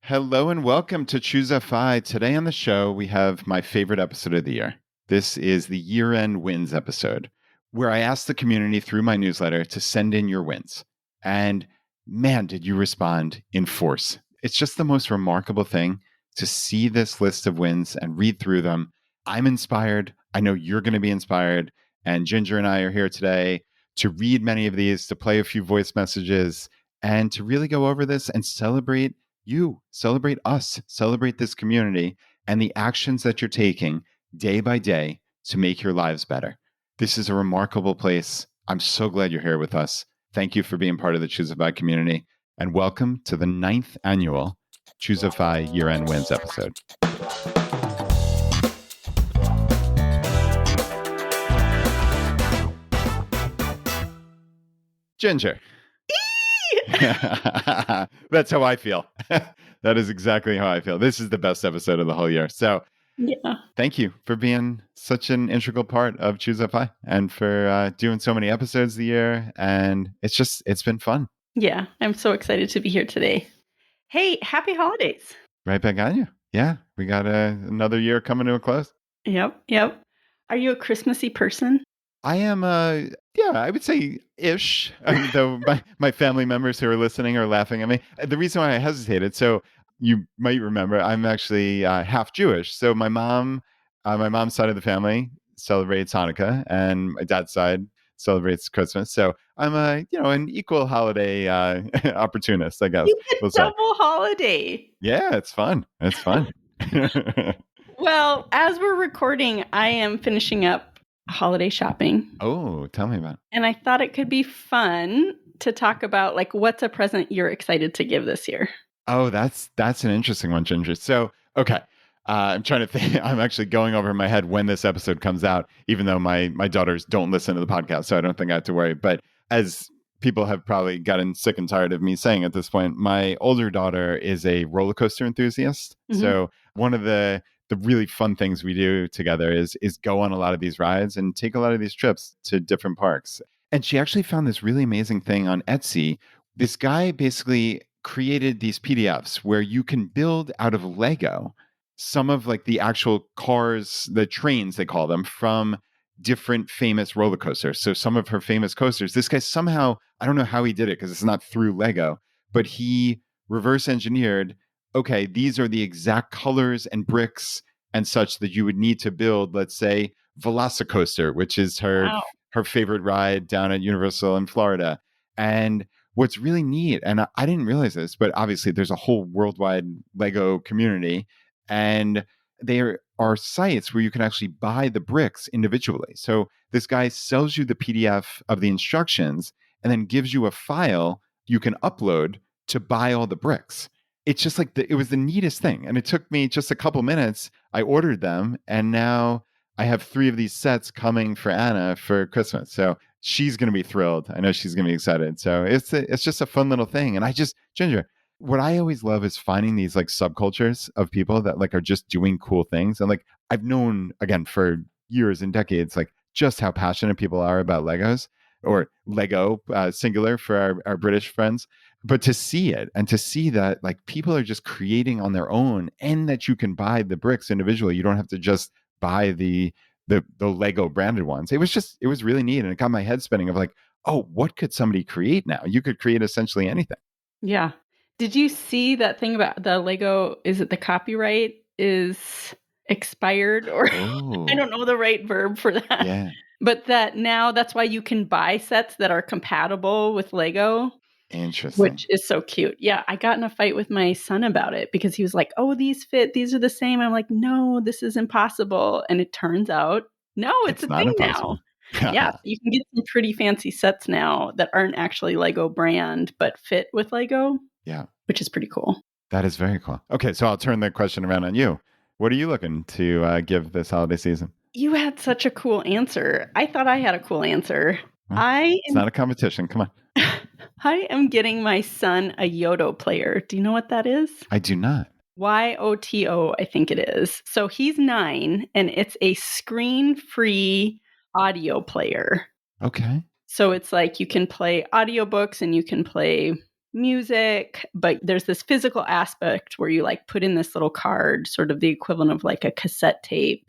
Hello and welcome to ChooseFI. Today on the show, we have my favorite episode of the year. This is the year-end wins episode, where I ask the community through my newsletter to send in your wins. And man, did you respond in force. It's just the most remarkable thing to see this list of wins and read through them. I'm inspired. I know you're going to be inspired. And Ginger and I are here today to read many of these, to play a few voice messages, and to really go over this and celebrate you, celebrate us, celebrate this community and the actions that you're taking day by day to make your lives better. This is a remarkable place. I'm so glad you're here with us. Thank you for being part of the ChooseFI community, and welcome to the 9th annual ChooseFI Year-End Wins episode. Ginger. That's how I feel. That is exactly how I feel. This is the best episode of the whole year. So thank you for being such an integral part of ChooseFI and for doing so many episodes the year. And it's been fun. Yeah, I'm so excited to be here today. Hey, happy holidays. Right back on you. Yeah, we got another year coming to a close. Yep. Are you a Christmassy person? I am, I would say ish, though my family members who are listening are laughing at me. The reason why I hesitated, so you might remember, I'm actually half Jewish. So my mom's side of the family celebrates Hanukkah, and my dad's side celebrates Christmas. So I'm an equal holiday opportunist, I guess. You get double holiday. Yeah, it's fun. It's fun. Well, as we're recording, I am finishing up holiday shopping. Oh, tell me about it. And I thought it could be fun to talk about what's a present you're excited to give this year. Oh, that's an interesting one, Ginger. So, okay. I'm trying to think. I'm actually going over in my head when this episode comes out, even though my daughters don't listen to the podcast, so I don't think I have to worry. But as people have probably gotten sick and tired of me saying at this point, my older daughter is a roller coaster enthusiast. Mm-hmm. So one of the really fun things we do together is go on a lot of these rides and take a lot of these trips to different parks. And she actually found this really amazing thing on Etsy. This guy basically created these PDFs where you can build out of Lego some of the actual cars, the trains they call them, from different famous roller coasters. So some of her famous coasters, this guy somehow, I don't know how he did it because it's not through Lego, but he reverse engineered, okay, these are the exact colors and bricks and such that you would need to build, let's say, Velocicoaster, which is her favorite ride down at Universal in Florida. And what's really neat, and I didn't realize this, but obviously there's a whole worldwide Lego community, and there are sites where you can actually buy the bricks individually. So this guy sells you the PDF of the instructions and then gives you a file you can upload to buy all the bricks. It's just it was the neatest thing. And it took me just a couple minutes. I ordered them, and now I have 3 of these sets coming for Anna for Christmas. So she's going to be thrilled. I know she's going to be excited. So it's just a fun little thing. And Ginger, what I always love is finding these subcultures of people that are just doing cool things. And I've known, again, for years and decades, just how passionate people are about Legos, or Lego singular for our British friends. But to see it and to see that people are just creating on their own, and that you can buy the bricks individually. You don't have to just buy the Lego branded ones. It was really neat. And it got my head spinning of oh, what could somebody create now? You could create essentially anything. Yeah. Did you see that thing about the Lego? Is it the copyright is expired, or I don't know the right verb for that. Yeah. But that now that's why you can buy sets that are compatible with Lego. Interesting. Which is so cute. Yeah, I got in a fight with my son about it because he was like, oh, these fit. These are the same. I'm like, no, this is impossible. And it turns out, no, it's a thing impossible now. Yeah, you can get some pretty fancy sets now that aren't actually Lego brand, but fit with Lego. Yeah. Which is pretty cool. That is very cool. Okay, so I'll turn the question around on you. What are you looking to give this holiday season? You had such a cool answer. I thought I had a cool answer. Well, it's not a competition. Come on. I am getting my son a Yoto player. Do you know what that is? I do not. YOTO, I think it is. So he's 9, and it's a screen-free audio player. Okay. So it's you can play audiobooks and you can play music, but there's this physical aspect where you like put in this little card, sort of the equivalent of like a cassette tape.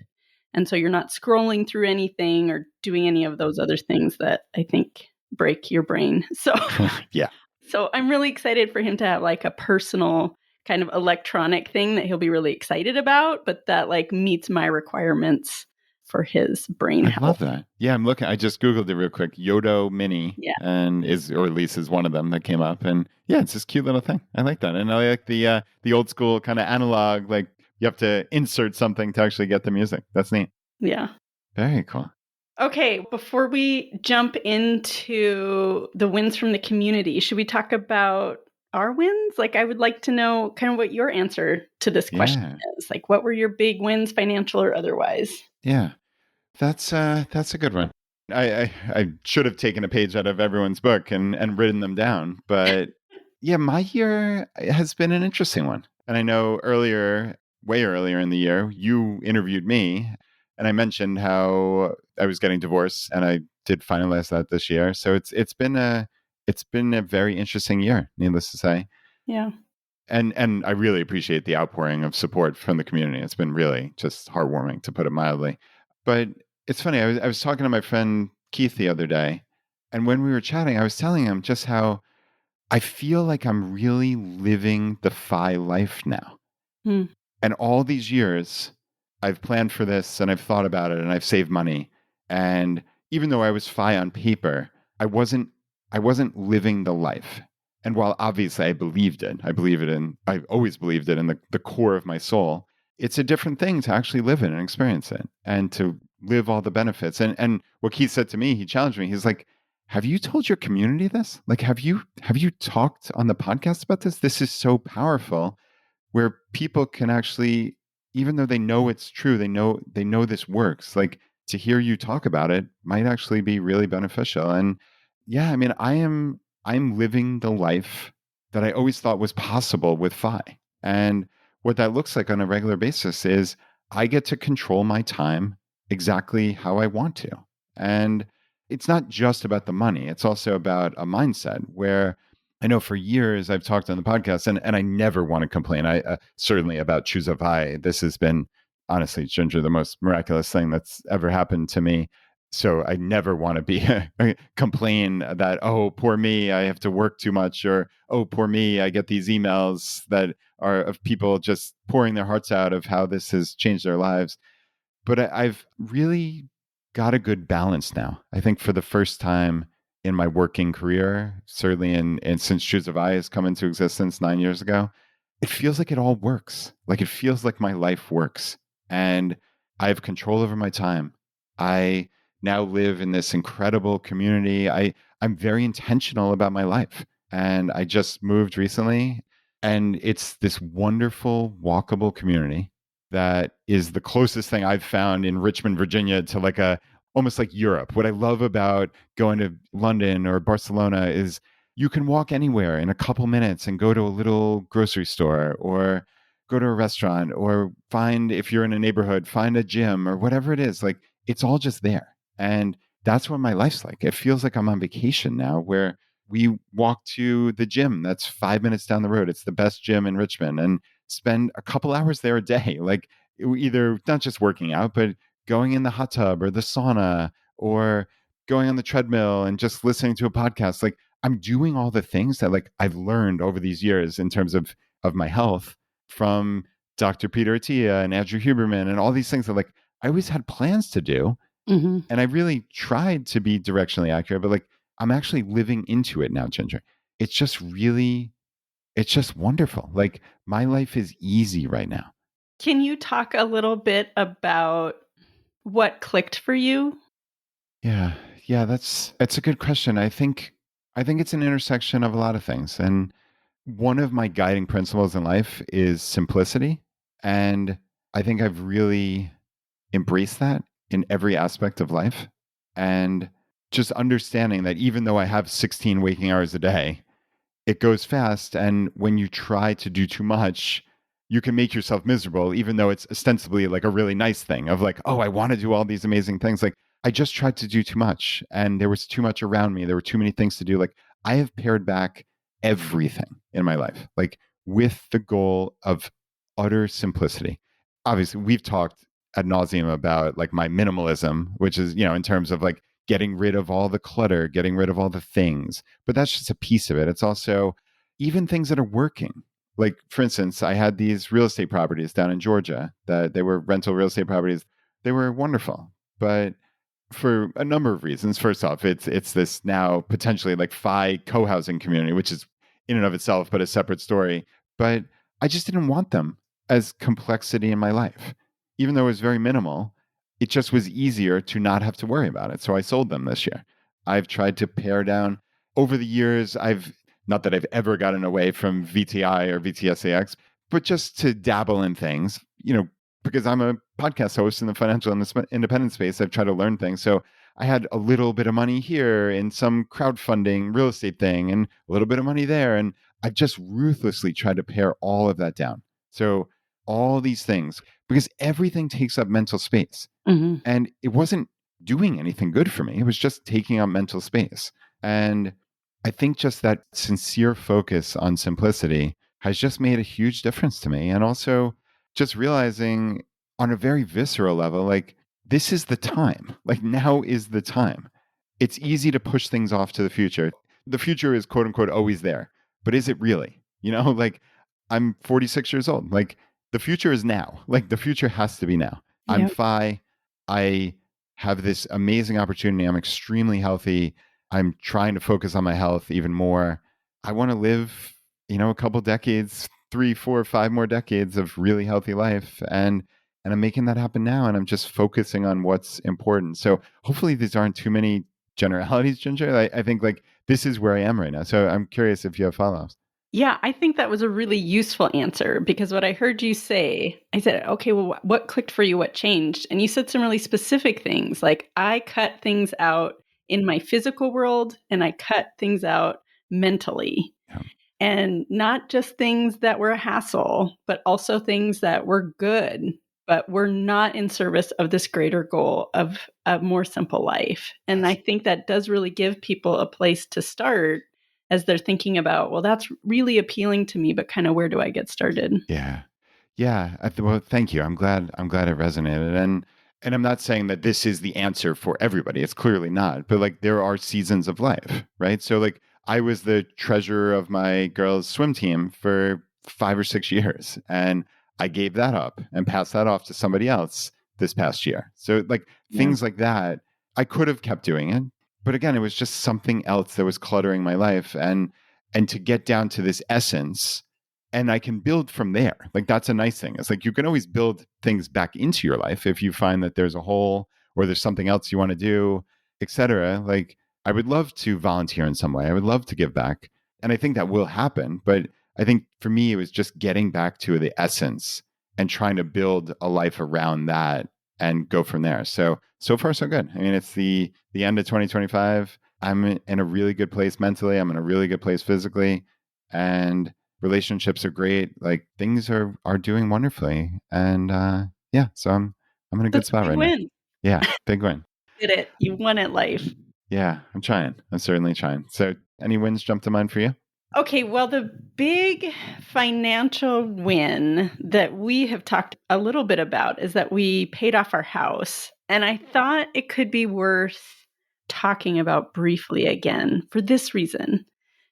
And so you're not scrolling through anything or doing any of those other things that I think break your brain. So yeah. So I'm really excited for him to have like a personal kind of electronic thing that he'll be really excited about, but that like meets my requirements for his brain health. I love that. Yeah, I'm looking. I just Googled it real quick. Yodo Mini, and or at least is one of them that came up. And yeah, it's this cute little thing. I like that, and I like the old school kind of analog. Like you have to insert something to actually get the music. That's neat. Yeah. Very cool. Okay, before we jump into the wins from the community, should we talk about our wins? Like, I would like to know kind of what your answer to this question is. Like, what were your big wins, financial or otherwise? Yeah, that's a good one. I should have taken a page out of everyone's book and written them down. But yeah, my year has been an interesting one. And I know way earlier in the year, you interviewed me and I mentioned how I was getting divorced, and I did finalize that this year. So it's been a very interesting year, needless to say. Yeah. And I really appreciate the outpouring of support from the community. It's been really just heartwarming, to put it mildly. But it's funny. I was talking to my friend Keith the other day, and when we were chatting, I was telling him just how I feel like I'm really living the FI life now. And all these years, I've planned for this and I've thought about it and I've saved money. And even though I was FI on paper, I wasn't living the life. And while obviously I believed it, I've always believed it in the core of my soul. It's a different thing to actually live it and experience it and to live all the benefits. And what Keith said to me, he challenged me. He's like, have you told your community this? Like, have you talked on the podcast about this? This is so powerful, where people can actually, even though they know it's true, they know this works. Like, to hear you talk about it might actually be really beneficial. And yeah, I mean, I'm living the life that I always thought was possible with FI. And what that looks like on a regular basis is I get to control my time exactly how I want to. And it's not just about the money. It's also about a mindset where I know for years I've talked on the podcast, and I never want to complain. I certainly about ChooseFI. This has been, honestly, Ginger, the most miraculous thing that's ever happened to me. So I never want to be complain that, oh, poor me, I have to work too much, or oh, poor me, I get these emails that are of people just pouring their hearts out of how this has changed their lives. But I've really got a good balance now. I think for the first time in my working career, certainly and since ChooseFI has come into existence 9 years ago, it feels like it all works. Like it feels like my life works, and I have control over my time. I now live in this incredible community. I'm very intentional about my life, and I just moved recently, and it's this wonderful walkable community that is the closest thing I've found in Richmond, Virginia, to like almost like Europe. What I love about going to London or Barcelona is you can walk anywhere in a couple minutes and go to a little grocery store or go to a restaurant, or find, if you're in a neighborhood, find a gym or whatever it is. Like it's all just there. And that's what my life's like. It feels like I'm on vacation now, where we walk to the gym that's 5 minutes down the road. It's the best gym in Richmond, and spend a couple hours there a day. Like either not just working out, but going in the hot tub or the sauna, or going on the treadmill and just listening to a podcast. Like I'm doing all the things that like I've learned over these years in terms of my health from Dr. Peter Attia and Andrew Huberman and all these things that like I always had plans to do. Mm-hmm. And I really tried to be directionally accurate, but like I'm actually living into it now, Ginger. It's just wonderful. Like my life is easy right now. Can you talk a little bit about what clicked for you? Yeah, that's a good question. I think it's an intersection of a lot of things. And one of my guiding principles in life is simplicity. And I think I've really embraced that in every aspect of life. And just understanding that even though I have 16 waking hours a day, it goes fast. And when you try to do too much, you can make yourself miserable, even though it's ostensibly like a really nice thing of like, oh, I want to do all these amazing things. Like I just tried to do too much, and there was too much around me. There were too many things to do. Like I have pared back everything in my life, like with the goal of utter simplicity. Obviously, we've talked ad nauseum about like my minimalism, which is, in terms of like getting rid of all the clutter, getting rid of all the things. But that's just a piece of it. It's also even things that are working. Like, for instance, I had these real estate properties down in Georgia that they were rental real estate properties. They were wonderful. But for a number of reasons. First off, it's this now potentially like FI co-housing community, which is in and of itself, but a separate story. But I just didn't want them as complexity in my life. Even though it was very minimal, it just was easier to not have to worry about it. So I sold them this year. I've tried to pare down over the years. I've not that I've ever gotten away from VTI or VTSAX, but just to dabble in things, because I'm a podcast host in the financial independent space. I've tried to learn things. So I had a little bit of money here in some crowdfunding real estate thing and a little bit of money there. And I just ruthlessly tried to pare all of that down. So all these things, because everything takes up mental space. Mm-hmm. And it wasn't doing anything good for me. It was just taking up mental space. And I think just that sincere focus on simplicity has just made a huge difference to me. And also just realizing on a very visceral level, like, this is the time. Like, now is the time. It's easy to push things off to the future. The future is quote unquote always there. But is it really? Like, I'm 46 years old. Like, the future is now. Like, the future has to be now. I'm Yep. FI. I have this amazing opportunity. I'm extremely healthy. I'm trying to focus on my health even more. I want to live, a couple decades, 3, 4, 5 more decades of really healthy life. And I'm making that happen now. And I'm just focusing on what's important. So hopefully these aren't too many generalities, Ginger. I think like this is where I am right now. So I'm curious if you have follow-ups. Yeah, I think that was a really useful answer because what I heard you say, I said, okay, well, what clicked for you? What changed? And you said some really specific things like I cut things out in my physical world and I cut things out mentally. Yeah. And not just things that were a hassle, but also things that were good, but were not in service of this greater goal of a more simple life. And Yes. I think that does really give people a place to start as they're thinking about, well, that's really appealing to me, but kind of where do I get started? Yeah. Yeah. Well, thank you. I'm glad it resonated. And I'm not saying that this is the answer for everybody. It's clearly not. But like there are seasons of life, right? So like I was the treasurer of my girls' swim team for 5 or 6 years. And I gave that up and passed that off to somebody else this past year. So like things like that, I could have kept doing it. But again, it was just something else that was cluttering my life. And to get down to this essence, and I can build from there. Like that's a nice thing. It's like you can always build things back into your life if you find that there's a hole or there's something else you want to do, etc. Like I would love to volunteer in some way. I would love to give back. And I think that will happen. But I think for me, it was just getting back to the essence and trying to build a life around that and go from there. So far, so good. I mean, it's the end of 2025. I'm in a really good place mentally. I'm in a really good place physically. And relationships are great. Like things are doing wonderfully. And yeah, so I'm in a good That's a spot big right win. now. Yeah, big win. Did it. You won at life. Yeah, I'm trying. I'm certainly trying. So any wins jump to mind for you? Okay, well, the big financial win that we have talked a little bit about is that we paid off our house. And I thought it could be worth talking about briefly again for this reason.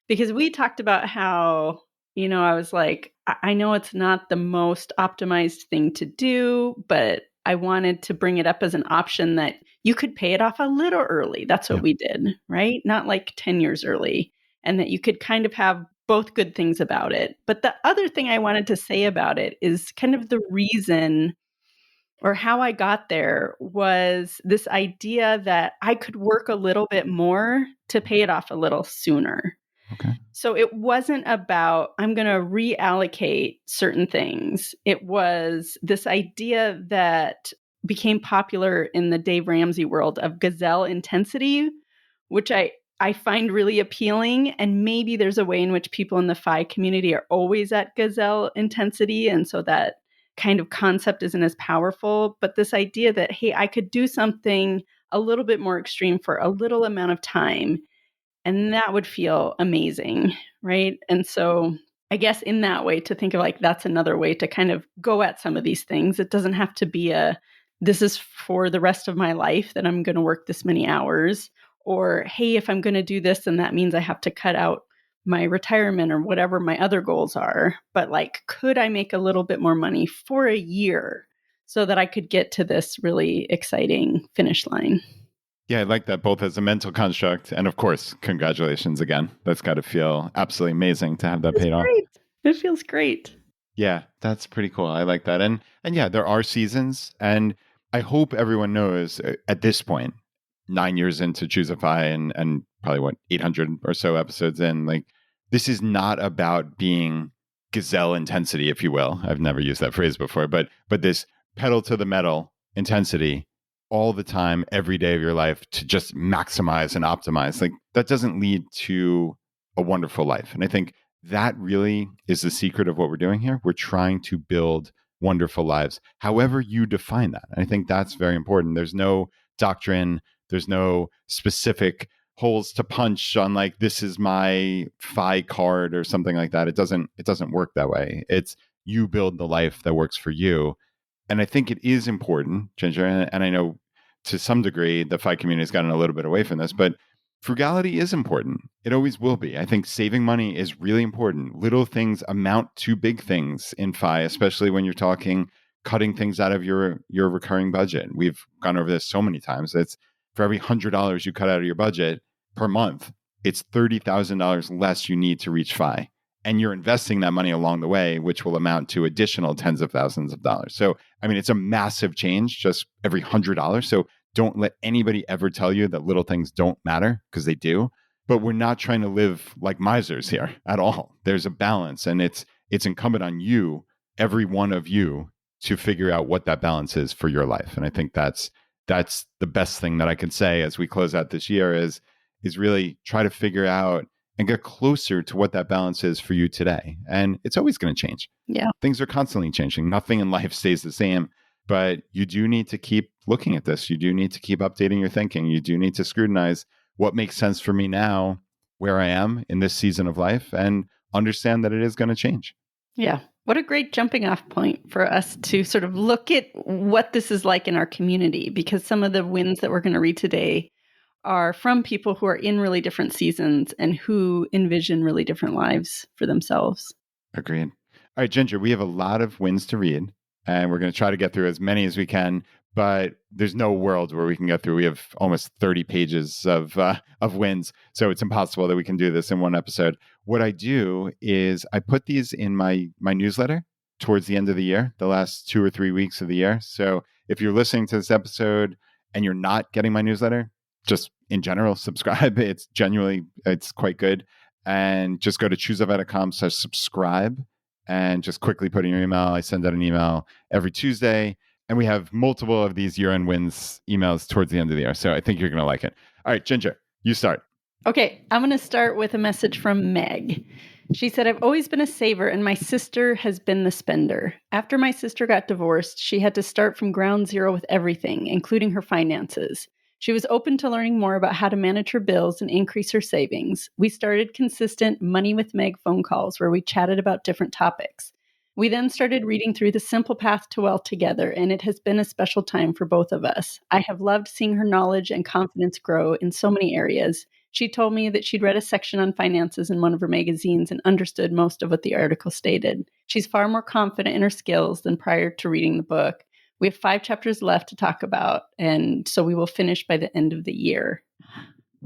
Because we talked about how, I was like, I know it's not the most optimized thing to do, but I wanted to bring it up as an option that you could pay it off a little early. That's what we did, right? Not like 10 years early. And that you could kind of have both good things about it. But the other thing I wanted to say about it is kind of the reason or how I got there was this idea that I could work a little bit more to pay it off a little sooner. Okay. So it wasn't about, I'm going to reallocate certain things. It was this idea that became popular in the Dave Ramsey world of gazelle intensity, which I find really appealing. And maybe there's a way in which people in the FI community are always at gazelle intensity. And so that kind of concept isn't as powerful. But this idea that, hey, I could do something a little bit more extreme for a little amount of time And that would feel amazing, right? And so I guess in that way, to think of like that's another way to kind of go at some of these things. It doesn't have to be this is for the rest of my life that I'm going to work this many hours, or hey, if I'm going to do this, then that means I have to cut out my retirement or whatever my other goals are. But like, could I make a little bit more money for a year so that I could get to this really exciting finish line? Yeah, I like that both as a mental construct and, of course, congratulations again. That's got to feel absolutely amazing to have that paid off. Great. It feels great. Yeah, that's pretty cool. I like that. And yeah, there are seasons, and I hope everyone knows at this point, 9 years into ChooseFI and probably what 800 or so episodes in, like this is not about being gazelle intensity, if you will. I've never used that phrase before, but this pedal to the metal intensity all the time, every day of your life to just maximize and optimize. Like that doesn't lead to a wonderful life. And I think that really is the secret of what we're doing here. We're trying to build wonderful lives, however you define that. And I think that's very important. There's no doctrine, there's no specific holes to punch on like this is my FI card or something like that. It doesn't work that way. It's you build the life that works for you. And I think it is important, Ginger, and I know to some degree the FI community has gotten a little bit away from this, but frugality is important. It always will be. I think saving money is really important. Little things amount to big things in FI, especially when you're talking cutting things out of your recurring budget. We've gone over this so many times. It's for every $100 you cut out of your budget per month, it's $30,000 less you need to reach FI. And you're investing that money along the way, which will amount to additional tens of thousands of dollars. So, I mean, it's a massive change just every $100. So don't let anybody ever tell you that little things don't matter, because they do. But we're not trying to live like misers here at all. There's a balance, and it's incumbent on you, every one of you, to figure out what that balance is for your life. And I think that's the best thing that I can say as we close out this year is really try to figure out and get closer to what that balance is for you today. And it's always going to change. Yeah. Things are constantly changing. Nothing in life stays the same, but you do need to keep looking at this. You do need to keep updating your thinking. You do need to scrutinize what makes sense for me now, where I am in this season of life, and understand that it is going to change. Yeah. What a great jumping off point for us to sort of look at what this is like in our community, because some of the wins that we're going to read today are from people who are in really different seasons and who envision really different lives for themselves. Agreed. All right, Ginger, we have a lot of wins to read, and we're going to try to get through as many as we can, but there's no world where we can get through. We have almost 30 pages of wins, so it's impossible that we can do this in one episode. What I do is I put these in my newsletter towards the end of the year, the last 2 or 3 weeks of the year. So if you're listening to this episode and you're not getting my newsletter, just in general, subscribe. It's quite good. And just go to choosefi.com/subscribe and just quickly put in your email. I send out an email every Tuesday, and we have multiple of these year-end wins emails towards the end of the year. So I think you're going to like it. All right, Ginger, you start. Okay, I'm going to start with a message from Meg. She said, I've always been a saver and my sister has been the spender. After my sister got divorced, she had to start from ground zero with everything, including her finances. She was open to learning more about how to manage her bills and increase her savings. We started consistent Money with Meg phone calls where we chatted about different topics. We then started reading through The Simple Path to Wealth together, and it has been a special time for both of us. I have loved seeing her knowledge and confidence grow in so many areas. She told me that she'd read a section on finances in one of her magazines and understood most of what the article stated. She's far more confident in her skills than prior to reading the book. We have 5 chapters left to talk about, and so we will finish by the end of the year.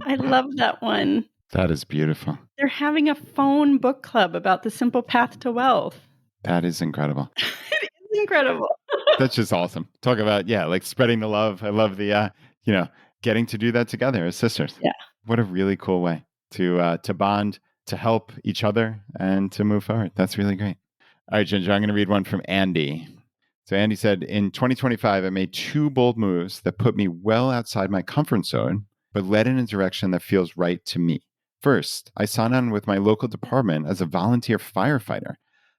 I love that one. That is beautiful. They're having a phone book club about the simple path to wealth. That is incredible. It is incredible. That's just awesome. Talk about, like spreading the love. I love the, getting to do that together as sisters. Yeah. What a really cool way to bond, to help each other, and to move forward. That's really great. All right, Ginger, I'm going to read one from Andy. So Andy said, in 2025, I made 2 bold moves that put me well outside my comfort zone, but led in a direction that feels right to me. First, I signed on with my local department as a volunteer firefighter.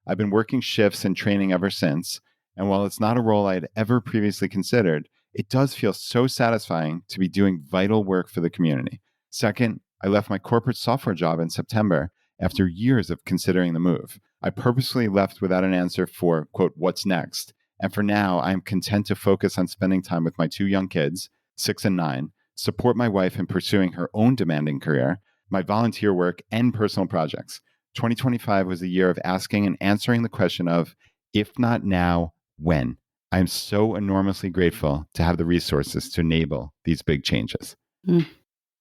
I've been working shifts and training ever since, and while it's not a role I had ever previously considered, it does feel so satisfying to be doing vital work for the community. Second, I left my corporate software job in September after years of considering the move. I purposely left without an answer for, quote, what's next. And for now, I am content to focus on spending time with my 2 young kids, 6 and 9, support my wife in pursuing her own demanding career, my volunteer work, and personal projects. 2025 was a year of asking and answering the question of, if not now, when? I am so enormously grateful to have the resources to enable these big changes. Mm.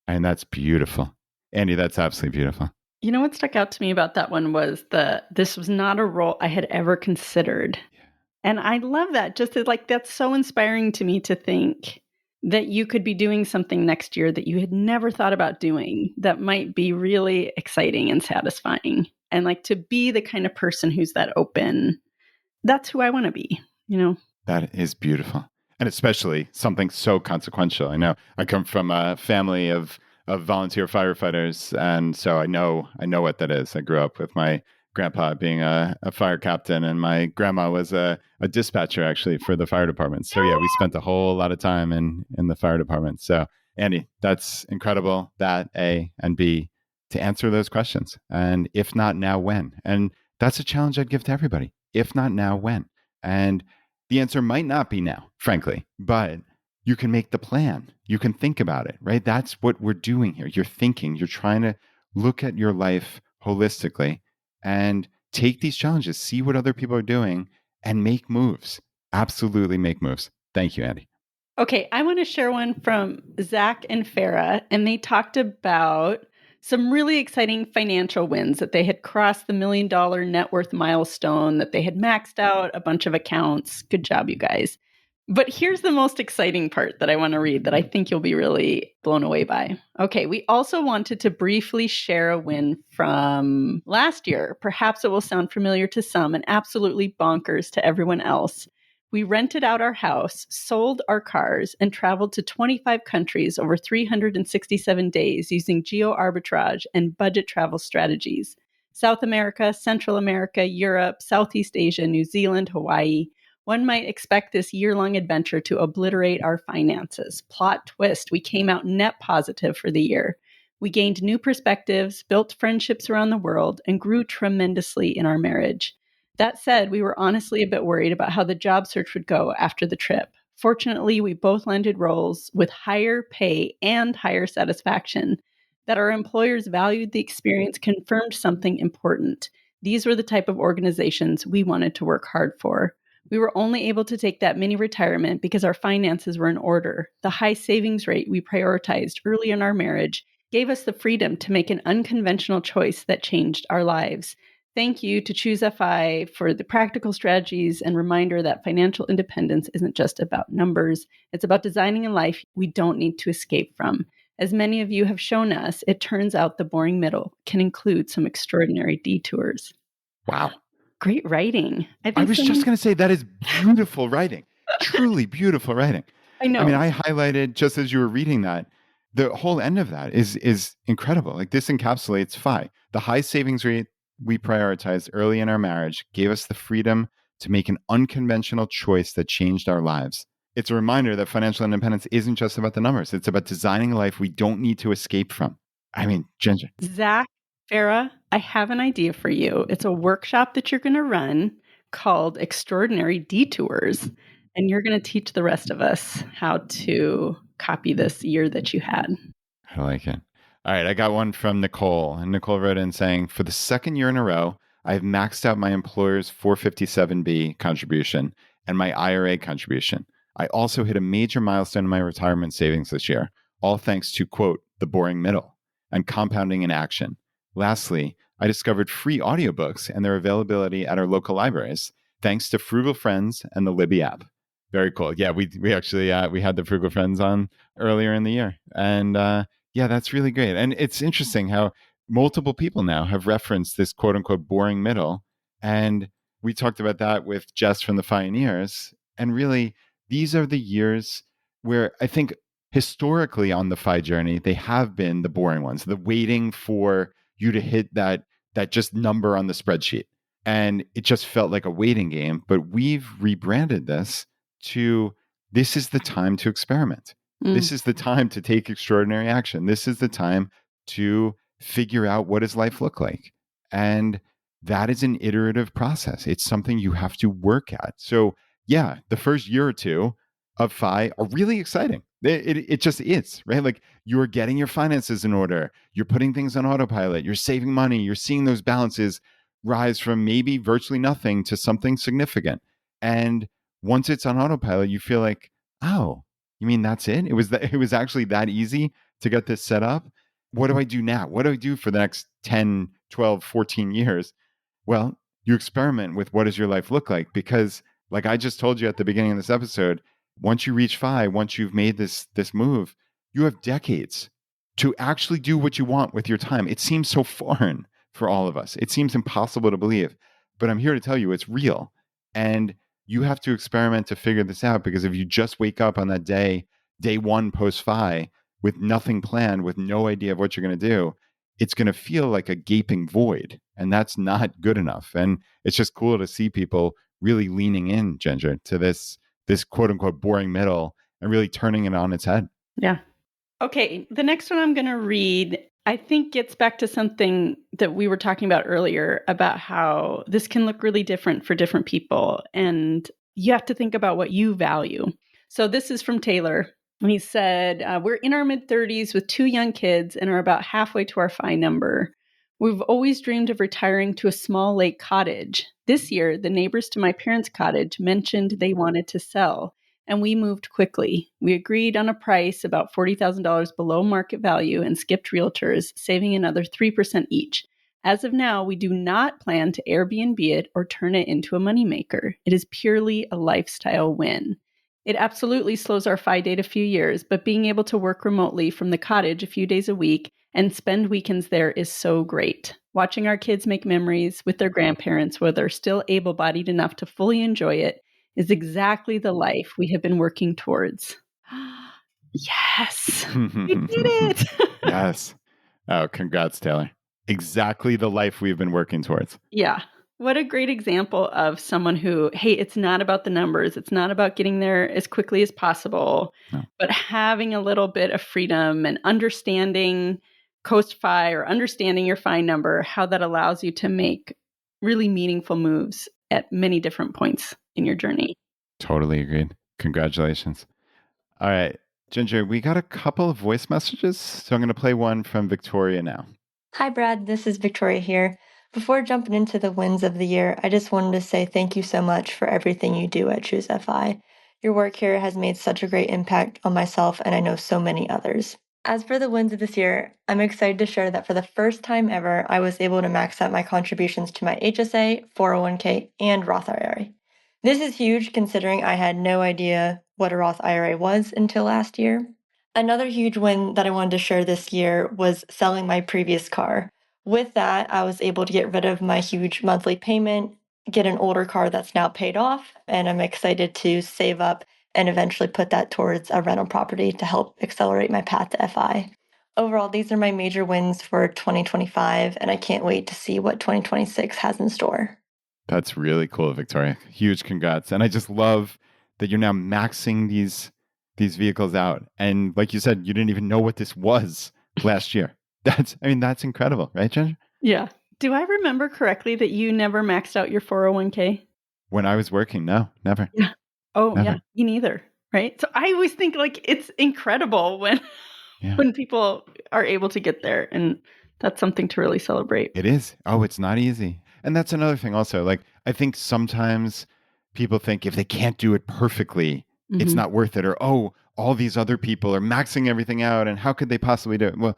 And that's beautiful. Andy, that's absolutely beautiful. You know what stuck out to me about that one was this was not a role I had ever considered. Yeah. And I love that. That's so inspiring to me to think that you could be doing something next year that you had never thought about doing that might be really exciting and satisfying. And like to be the kind of person who's that open, that's who I want to be, you know? That is beautiful. And especially something so consequential. I know I come from a family of volunteer firefighters, and so I know what that is. I grew up with my grandpa being a fire captain, and my grandma was a dispatcher actually for the fire department. So yeah, we spent a whole lot of time in the fire department. So Andy, that's incredible. That A, and B, to answer those questions. And if not now, when? And that's a challenge I'd give to everybody. If not now, when? And the answer might not be now, frankly, but you can make the plan. You can think about it, right? That's what we're doing here. You're thinking, you're trying to look at your life holistically and take these challenges, see what other people are doing, and make moves. Absolutely make moves. Thank you, Andy. Okay, I want to share one from Zach and Farah, and they talked about some really exciting financial wins, that they had crossed the $1 million net worth milestone, that they had maxed out a bunch of accounts. Good job, you guys. But here's the most exciting part that I want to read that I think you'll be really blown away by. Okay, we also wanted to briefly share a win from last year. Perhaps it will sound familiar to some and absolutely bonkers to everyone else. We rented out our house, sold our cars, and traveled to 25 countries over 367 days using geo-arbitrage and budget travel strategies. South America, Central America, Europe, Southeast Asia, New Zealand, Hawaii. One might expect this year-long adventure to obliterate our finances. Plot twist, we came out net positive for the year. We gained new perspectives, built friendships around the world, and grew tremendously in our marriage. That said, we were honestly a bit worried about how the job search would go after the trip. Fortunately, we both landed roles with higher pay and higher satisfaction. That our employers valued the experience confirmed something important. These were the type of organizations we wanted to work hard for. We were only able to take that mini retirement because our finances were in order. The high savings rate we prioritized early in our marriage gave us the freedom to make an unconventional choice that changed our lives. Thank you to ChooseFI for the practical strategies and reminder that financial independence isn't just about numbers. It's about designing a life we don't need to escape from. As many of you have shown us, it turns out the boring middle can include some extraordinary detours. Wow. Great writing. I was just going to say that is beautiful writing. Truly beautiful writing. I know. I mean, I highlighted just as you were reading that, the whole end of that is incredible. Like this encapsulates FI. The high savings rate we prioritized early in our marriage gave us the freedom to make an unconventional choice that changed our lives. It's a reminder that financial independence isn't just about the numbers. It's about designing a life we don't need to escape from. I mean, Ginger. Zach, Farah, I have an idea for you. It's a workshop that you're going to run called Extraordinary Detours. And you're going to teach the rest of us how to copy this year that you had. I like it. All right, I got one from Nicole. And Nicole wrote in saying, for the second year in a row, I've maxed out my employer's 457B contribution and my IRA contribution. I also hit a major milestone in my retirement savings this year, all thanks to, quote, the boring middle and compounding in action. Lastly, I discovered free audiobooks and their availability at our local libraries, thanks to Frugal Friends and the Libby app. Very cool. Yeah, we actually we had the Frugal Friends on earlier in the year. And yeah, that's really great. And it's interesting how multiple people now have referenced this quote unquote boring middle. And we talked about that with Jess from the Pioneers. And really, these are the years where I think historically on the FI journey, they have been the boring ones, the waiting for you to hit that just number on the spreadsheet. And it just felt like a waiting game. But we've rebranded this to this is the time to experiment. This is the time to take extraordinary action. This is the time to figure out what does life look like. And that is an iterative process. It's something you have to work at. So yeah, the first year or two of FI are really exciting. It just is, right? Like you're getting your finances in order, you're putting things on autopilot, you're saving money, you're seeing those balances rise from maybe virtually nothing to something significant. And once it's on autopilot, you feel like, oh, you mean that's it? It was actually that easy to get this set up. What do I do now? What do I do for the next 10, 12, 14 years? Well, you experiment with what does your life look like? Because like I just told you at the beginning of this episode, once you reach FI, once you've made this move, you have decades to actually do what you want with your time. It seems so foreign for all of us. It seems impossible to believe, but I'm here to tell you it's real. And you have to experiment to figure this out, because if you just wake up on that day one post FI, with nothing planned, with no idea of what you're going to do, it's going to feel like a gaping void. And that's not good enough. And it's just cool to see people really leaning in, Ginger, to this quote unquote boring middle and really turning it on its head. Yeah. Okay. The next one I'm going to read, I think gets back to something that we were talking about earlier about how this can look really different for different people. And you have to think about what you value. So this is from Taylor. He said, we're in our mid-30s with 2 young kids and are about halfway to our FI number. We've always dreamed of retiring to a small lake cottage. This year, the neighbors to my parents' cottage mentioned they wanted to sell, and we moved quickly. We agreed on a price about $40,000 below market value and skipped realtors, saving another 3% each. As of now, we do not plan to Airbnb it or turn it into a moneymaker. It is purely a lifestyle win. It absolutely slows our FI date a few years, but being able to work remotely from the cottage a few days a week and spend weekends there is so great. Watching our kids make memories with their grandparents while they're still able-bodied enough to fully enjoy it is exactly the life we have been working towards. Yes, we did it. Yes. Oh, congrats, Taylor. Exactly the life we've been working towards. Yeah. What a great example of someone who, hey, it's not about the numbers. It's not about getting there as quickly as possible, but having a little bit of freedom and understanding ChooseFI or understanding your FI number, how that allows you to make really meaningful moves at many different points in your journey. Totally agreed. Congratulations. All right, Ginger, we got a couple of voice messages, so I'm going to play one from Victoria now. Hi, Brad. This is Victoria here. Before jumping into the wins of the year, I just wanted to say thank you so much for everything you do at ChooseFI. Your work here has made such a great impact on myself, and I know so many others. As for the wins of this year, I'm excited to share that for the first time ever, I was able to max out my contributions to my HSA, 401k, and Roth IRA. This is huge considering I had no idea what a Roth IRA was until last year. Another huge win that I wanted to share this year was selling my previous car. With that, I was able to get rid of my huge monthly payment, get an older car that's now paid off, and I'm excited to save up and eventually put that towards a rental property to help accelerate my path to FI. Overall, these are my major wins for 2025, and I can't wait to see what 2026 has in store. That's really cool, Victoria. Huge congrats. And I just love that you're now maxing these vehicles out. And like you said, you didn't even know what this was last year. That's incredible, right, Ginger? Yeah. Do I remember correctly that you never maxed out your 401k? When I was working, no, never. Yeah. Oh, never. Yeah, me neither. Right. So I always think like it's incredible when people are able to get there, and that's something to really celebrate. It is. Oh, it's not easy. And that's another thing also. Like, I think sometimes people think if they can't do it perfectly, it's not worth it. Or, oh, all these other people are maxing everything out, and how could they possibly do it? Well,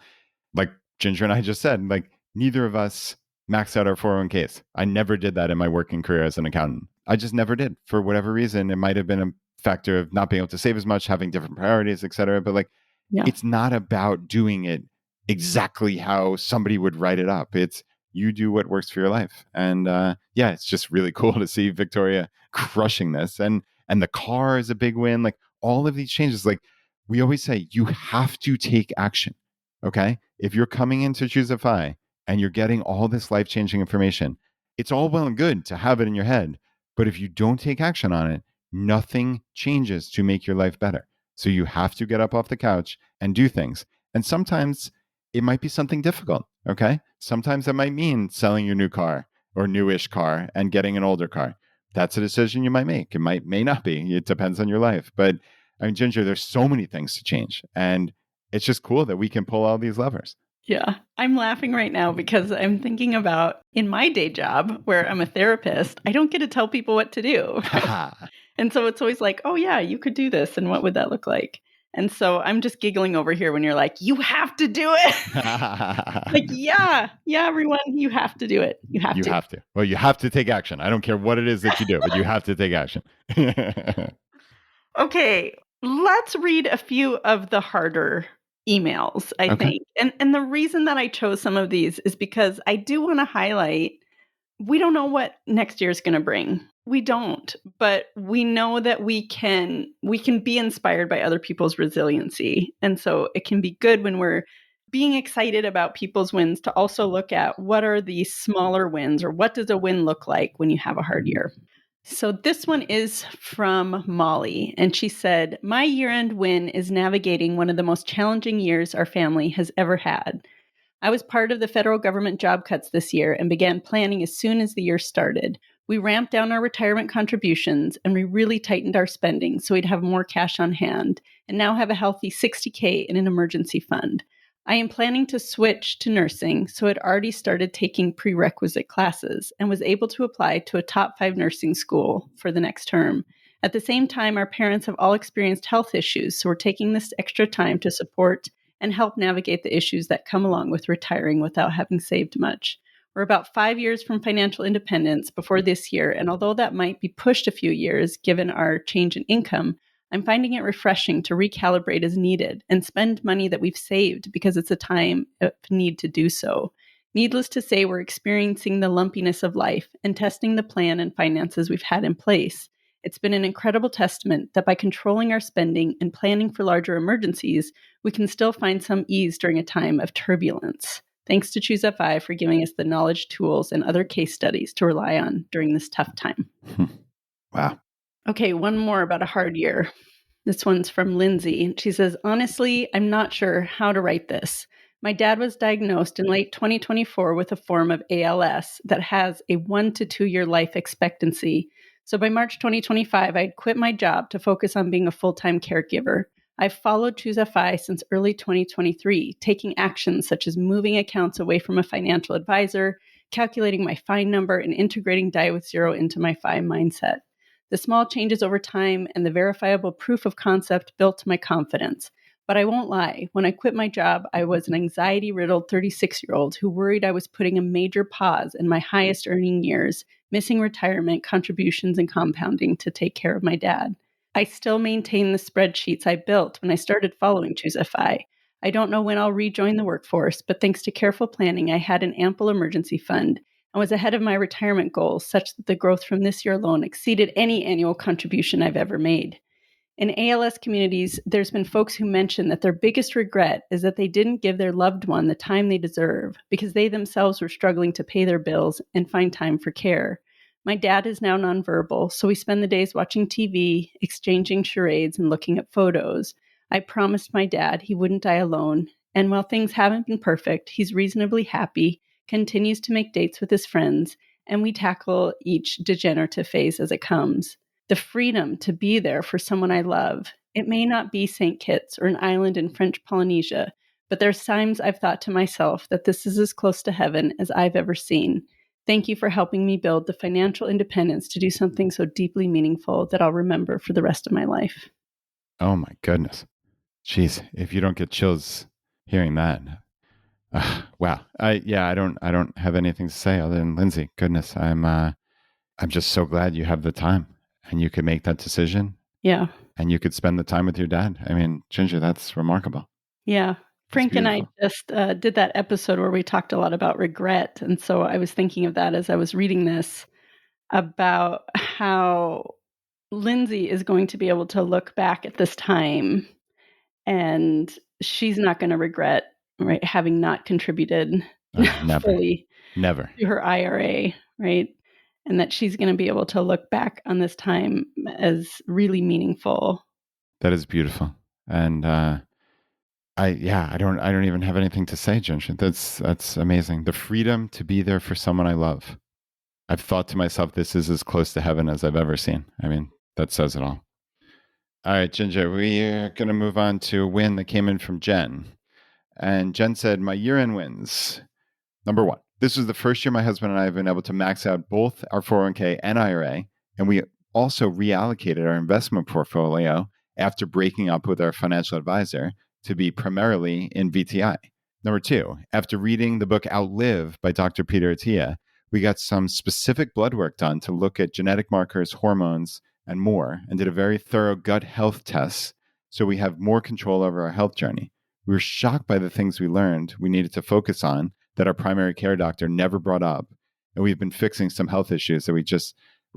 like Ginger and I just said, like neither of us maxed out our 401ks. I never did that in my working career as an accountant. I just never did for whatever reason. It might have been a factor of not being able to save as much, having different priorities, et cetera. But like, it's not about doing it exactly how somebody would write it up. It's you do what works for your life. And it's just really cool to see Victoria crushing this. And the car is a big win. Like all of these changes, like we always say, you have to take action. Okay. If you're coming into ChooseFI and you're getting all this life-changing information, it's all well and good to have it in your head. But if you don't take action on it, nothing changes to make your life better. So you have to get up off the couch and do things. And sometimes it might be something difficult. Okay. Sometimes that might mean selling your new car or newish car and getting an older car. That's a decision you might make. It may not be. It depends on your life. But I mean, Ginger, there's so many things to change. And it's just cool that we can pull all these levers. Yeah, I'm laughing right now because I'm thinking about in my day job where I'm a therapist, I don't get to tell people what to do. Right? And so it's always like, oh, yeah, you could do this. And what would that look like? And so I'm just giggling over here when you're like, you have to do it. Like, yeah, everyone, you have to do it. You have to. Well, you have to take action. I don't care what it is that you do, but you have to take action. Okay, let's read a few of the harder emails, I think. And the reason that I chose some of these is because I do want to highlight we don't know what next year is going to bring. We don't, but we know that we can be inspired by other people's resiliency. And so it can be good when we're being excited about people's wins to also look at what are the smaller wins or what does a win look like when you have a hard year. So this one is from Molly, and she said, my year-end win is navigating one of the most challenging years our family has ever had. I was part of the federal government job cuts this year and began planning as soon as the year started. We ramped down our retirement contributions and we really tightened our spending so we'd have more cash on hand and now have a healthy $60,000 in an emergency fund. I am planning to switch to nursing, so I'd already started taking prerequisite classes and was able to apply to a top 5 nursing school for the next term. At the same time, our parents have all experienced health issues, so we're taking this extra time to support and help navigate the issues that come along with retiring without having saved much. We're about 5 years from financial independence before this year, and although that might be pushed a few years given our change in income, I'm finding it refreshing to recalibrate as needed and spend money that we've saved because it's a time of need to do so. Needless to say, we're experiencing the lumpiness of life and testing the plan and finances we've had in place. It's been an incredible testament that by controlling our spending and planning for larger emergencies, we can still find some ease during a time of turbulence. Thanks to ChooseFI for giving us the knowledge, tools, and other case studies to rely on during this tough time. Wow. Okay, one more about a hard year. This one's from Lindsay. She says, honestly, I'm not sure how to write this. My dad was diagnosed in late 2024 with a form of ALS that has a 1 to 2 year life expectancy. So by March 2025, I'd quit my job to focus on being a full-time caregiver. I've followed ChooseFI since early 2023, taking actions such as moving accounts away from a financial advisor, calculating my FI number, and integrating Die with Zero into my FI mindset. The small changes over time and the verifiable proof of concept built my confidence. But I won't lie, when I quit my job, I was an anxiety-riddled 36-year-old who worried I was putting a major pause in my highest earning years, missing retirement, contributions, and compounding to take care of my dad. I still maintain the spreadsheets I built when I started following ChooseFI. I don't know when I'll rejoin the workforce, but thanks to careful planning, I had an ample emergency fund and was ahead of my retirement goals such that the growth from this year alone exceeded any annual contribution I've ever made. In ALS communities, there's been folks who mention that their biggest regret is that they didn't give their loved one the time they deserve because they themselves were struggling to pay their bills and find time for care. My dad is now nonverbal, so we spend the days watching TV, exchanging charades, and looking at photos. I promised my dad he wouldn't die alone, and while things haven't been perfect, he's reasonably happy, continues to make dates with his friends, and we tackle each degenerative phase as it comes. The freedom to be there for someone I love. It may not be St. Kitts or an island in French Polynesia, but there's times I've thought to myself that this is as close to heaven as I've ever seen. Thank you for helping me build the financial independence to do something so deeply meaningful that I'll remember for the rest of my life. Oh my goodness. Jeez, if you don't get chills hearing that. Wow. I don't have anything to say other than Lindsay. Goodness, I'm just so glad you have the time and you could make that decision. Yeah. And you could spend the time with your dad. I mean, Ginger, that's remarkable. Yeah. Frank and I just did that episode where we talked a lot about regret. And so I was thinking of that as I was reading this about how Lindsay is going to be able to look back at this time and she's not going to regret, right, having not contributed fully to her IRA, right? And that she's going to be able to look back on this time as really meaningful. That is beautiful. And I don't even have anything to say, Ginger. That's amazing. The freedom to be there for someone I love. I've thought to myself, this is as close to heaven as I've ever seen. I mean, that says it all. All right, Ginger, we're going to move on to a win that came in from Jen. And Jen said, my year-end wins. Number one, this was the first year my husband and I have been able to max out both our 401k and IRA. And we also reallocated our investment portfolio after breaking up with our financial advisor to be primarily in VTI. Number two, after reading the book Outlive by Dr. Peter Attia, we got some specific blood work done to look at genetic markers, hormones, and more, and did a very thorough gut health test so we have more control over our health journey. We were shocked by the things we learned we needed to focus on that our primary care doctor never brought up. And we've been fixing some health issues that we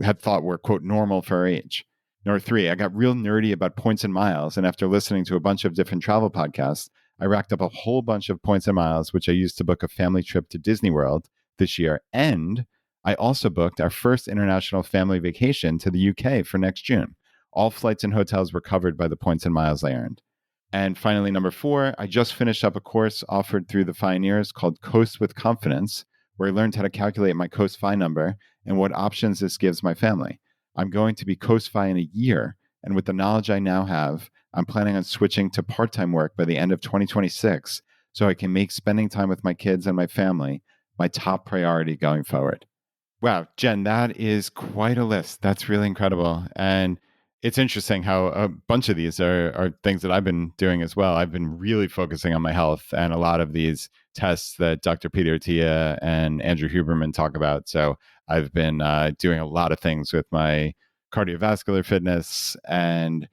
had thought were, quote, normal for our age. Number three, I got real nerdy about points and miles. And after listening to a bunch of different travel podcasts, I racked up a whole bunch of points and miles, which I used to book a family trip to Disney World this year. And I also booked our first international family vacation to the UK for next June. All flights and hotels were covered by the points and miles I earned. And finally, number four, I just finished up a course offered through the Pioneers called Coast with Confidence, where I learned how to calculate my ChooseFI number and what options this gives my family. I'm going to be ChooseFI in a year, and with the knowledge I now have, I'm planning on switching to part-time work by the end of 2026 so I can make spending time with my kids and my family my top priority going forward. Wow, Jen, that is quite a list. That's really incredible. And it's interesting how a bunch of these are things that I've been doing as well. I've been really focusing on my health and a lot of these tests that Dr. Peter Attia and Andrew Huberman talk about. So I've been doing a lot of things with my cardiovascular fitness and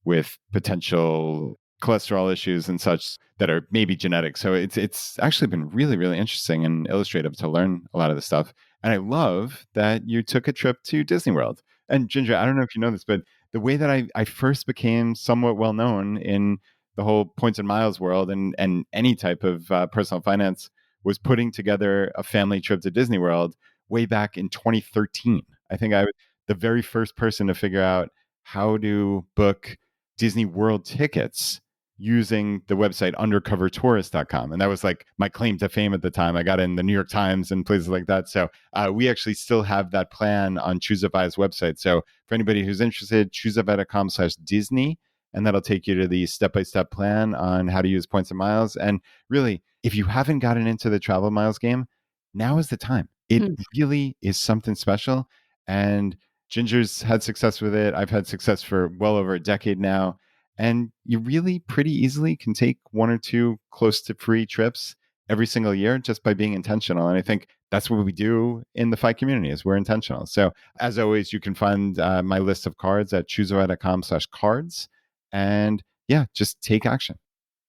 with potential cholesterol issues and such that are maybe genetic. So it's actually been really, really interesting and illustrative to learn a lot of this stuff. And I love that you took a trip to Disney World. And Ginger, I don't know if you know this, but the way that I first became somewhat well known in the whole points and miles world and any type of personal finance was putting together a family trip to Disney World way back in 2013. I think I was the very first person to figure out how to book Disney World tickets using the website undercovertourist.com. And that was like my claim to fame at the time. I got in the New York Times and places like that. So we actually still have that plan on ChooseFI's website. So for anybody who's interested, ChooseFI.com/Disney, and that'll take you to the step-by-step plan on how to use points and miles. And really, if you haven't gotten into the travel miles game, now is the time. It really is something special. And Ginger's had success with it. I've had success for well over a decade now. And you really pretty easily can take one or two close to free trips every single year just by being intentional. And I think that's what we do in the FI community is we're intentional. So as always, you can find my list of cards at ChooseFI.com/cards. And yeah, just take action.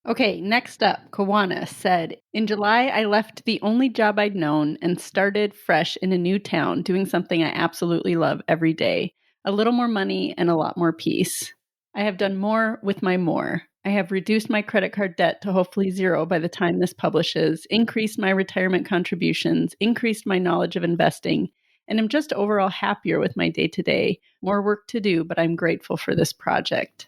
Okay, next up, Kawana said, in July, I left the only job I'd known and started fresh in a new town, doing something I absolutely love every day. A little more money and a lot more peace. I have done more with my more. I have reduced my credit card debt to hopefully zero by the time this publishes, increased my retirement contributions, increased my knowledge of investing, and I'm just overall happier with my day-to-day. More work to do, but I'm grateful for this project.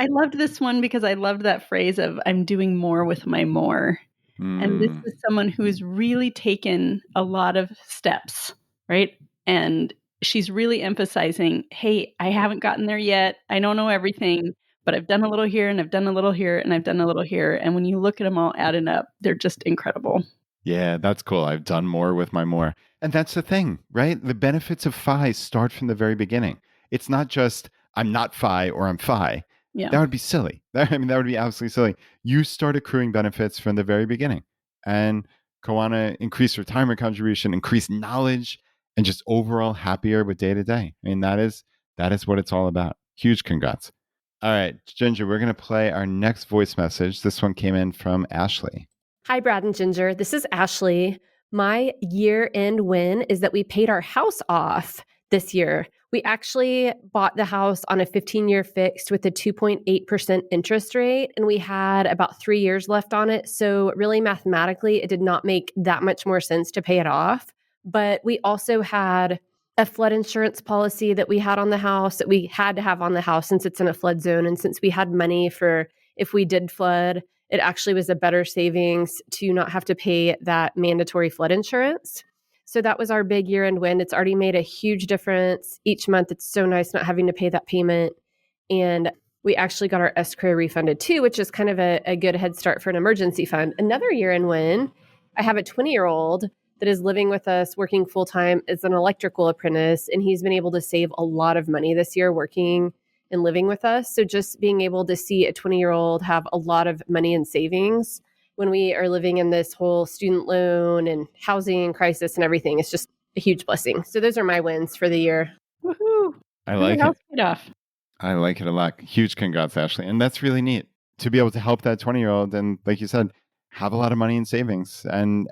I loved this one because I loved that phrase of I'm doing more with my more. And this is someone who's really taken a lot of steps, right? And she's really emphasizing, hey, I haven't gotten there yet. I don't know everything, but I've done a little here and I've done a little here and I've done a little here. And when you look at them all added up, they're just incredible. Yeah, that's cool. I've done more with my more. And that's the thing, right? The benefits of FI start from the very beginning. It's not just I'm not FI or I'm FI. Yeah. That would be silly. That would be absolutely silly. You start accruing benefits from the very beginning. And Kawana increased retirement contribution, increased knowledge, and just overall happier with day to day. I mean, that is what it's all about. Huge congrats. All right, Ginger, we're going to play our next voice message. This one came in from Ashley. Hi, Brad and Ginger. This is Ashley. My year-end win is that we paid our house off this year. We actually bought the house on a 15-year fixed with a 2.8% interest rate, and we had about 3 years left on it. So really mathematically, it did not make that much more sense to pay it off. But we also had a flood insurance policy that we had on the house that we had to have on the house since it's in a flood zone. And since we had money for if we did flood it actually was a better savings to not have to pay that mandatory flood insurance. So that was our big year-end win. It's already made a huge difference. Each month, it's so nice not having to pay that payment. And we actually got our escrow refunded too, which is kind of a good head start for an emergency fund. Another year-end win, I have a 20-year-old that is living with us, working full-time as an electrical apprentice, and he's been able to save a lot of money this year working and living with us. So just being able to see a 20-year-old have a lot of money in savings when we are living in this whole student loan and housing crisis and everything, it's just a huge blessing. So those are my wins for the year. Woohoo! I like it. Off. I like it a lot. Huge congrats, Ashley. And that's really neat to be able to help that 20-year-old and, like you said, have a lot of money in savings and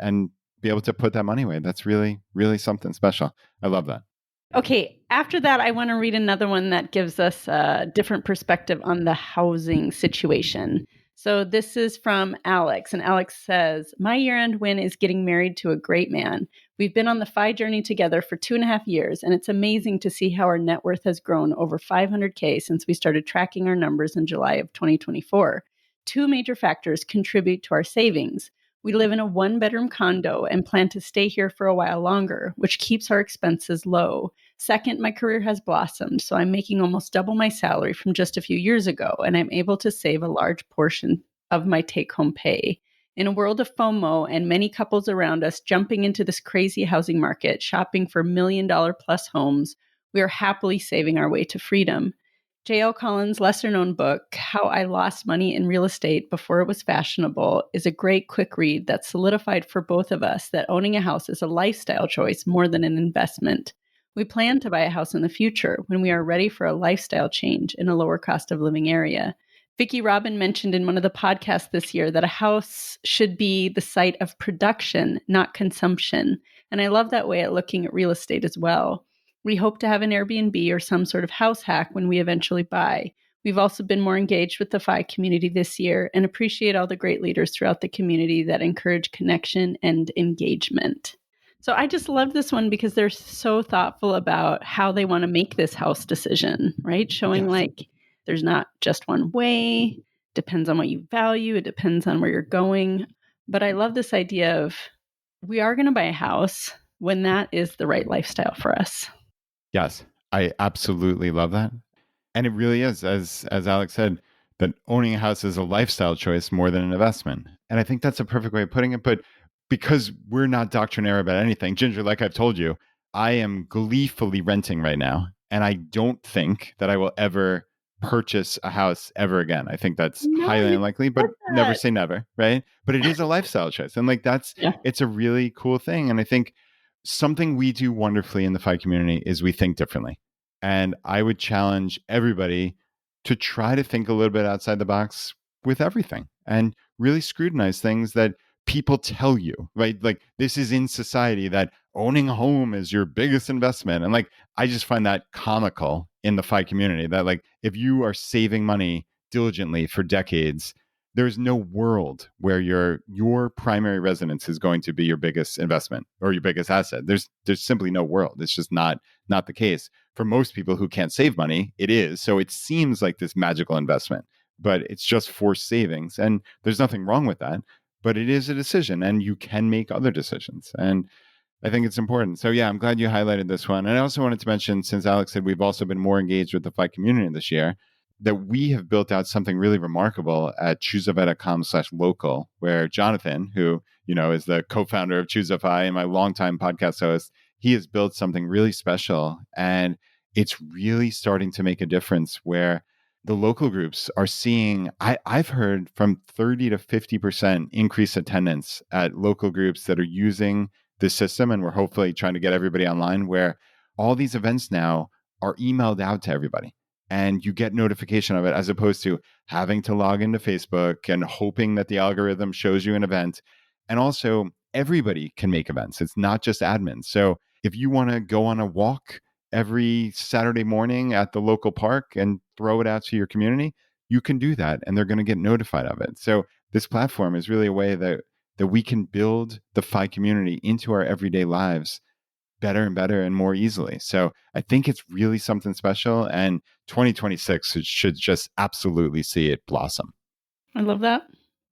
be able to put that money away. That's really, really something special. I love that. Okay, after that, I want to read another one that gives us a different perspective on the housing situation. So this is from Alex, and Alex says, my year-end win is getting married to a great man. We've been on the FI journey together for 2.5 years, and it's amazing to see how our net worth has grown over $500K since we started tracking our numbers in July of 2024. Two major factors contribute to our savings. We live in a 1-bedroom condo and plan to stay here for a while longer, which keeps our expenses low. Second, my career has blossomed, so I'm making almost double my salary from just a few years ago, and I'm able to save a large portion of my take-home pay. In a world of FOMO and many couples around us jumping into this crazy housing market, shopping for $1 million plus homes, we are happily saving our way to freedom. J.L. Collins' lesser-known book, How I Lost Money in Real Estate Before It Was Fashionable, is a great quick read that solidified for both of us that owning a house is a lifestyle choice more than an investment. We plan to buy a house in the future when we are ready for a lifestyle change in a lower cost of living area. Vicki Robin mentioned in one of the podcasts this year that a house should be the site of production, not consumption. And I love that way of looking at real estate as well. We hope to have an Airbnb or some sort of house hack when we eventually buy. We've also been more engaged with the FI community this year and appreciate all the great leaders throughout the community that encourage connection and engagement. So I just love this one because they're so thoughtful about how they want to make this house decision, right? Showing like there's not just one way, depends on what you value, it depends on where you're going. But I love this idea of we are going to buy a house when that is the right lifestyle for us. Yes, I absolutely love that. And it really is, as Alex said, that owning a house is a lifestyle choice more than an investment. And I think that's a perfect way of putting it. But because we're not doctrinaire about anything, Ginger, like I've told you, I am gleefully renting right now. And I don't think that I will ever purchase a house ever again. I think that's highly unlikely, but never say never, right? But it is a lifestyle choice. And like it's a really cool thing. And I think something we do wonderfully in the FI community is we think differently. And I would challenge everybody to try to think a little bit outside the box with everything and really scrutinize things that people tell you, right? Like this is in society that owning a home is your biggest investment. And like, I just find that comical in the FI community that like, if you are saving money diligently for decades, there's no world where your primary residence is going to be your biggest investment or your biggest asset. There's simply no world. It's just not the case. For most people who can't save money, it is. So it seems like this magical investment, but it's just forced savings. And there's nothing wrong with that, but it is a decision and you can make other decisions. And I think it's important. So yeah, I'm glad you highlighted this one. And I also wanted to mention, since Alex said we've also been more engaged with the FI community this year, that we have built out something really remarkable at ChooseFI.com/local, where Jonathan, who, is the co-founder of ChooseFI and my longtime podcast host, he has built something really special. And it's really starting to make a difference where the local groups are seeing, I've heard from 30 to 50% increased attendance at local groups that are using this system. And we're hopefully trying to get everybody online, where all these events now are emailed out to everybody. And you get notification of it, as opposed to having to log into Facebook and hoping that the algorithm shows you an event. And also, everybody can make events. It's not just admins. So if you want to go on a walk every Saturday morning at the local park and throw it out to your community, you can do that, and they're going to get notified of it. So this platform is really a way that we can build the FI community into our everyday lives better and better and more easily. So I think it's really something special, and 2026 should just absolutely see it blossom. I love that.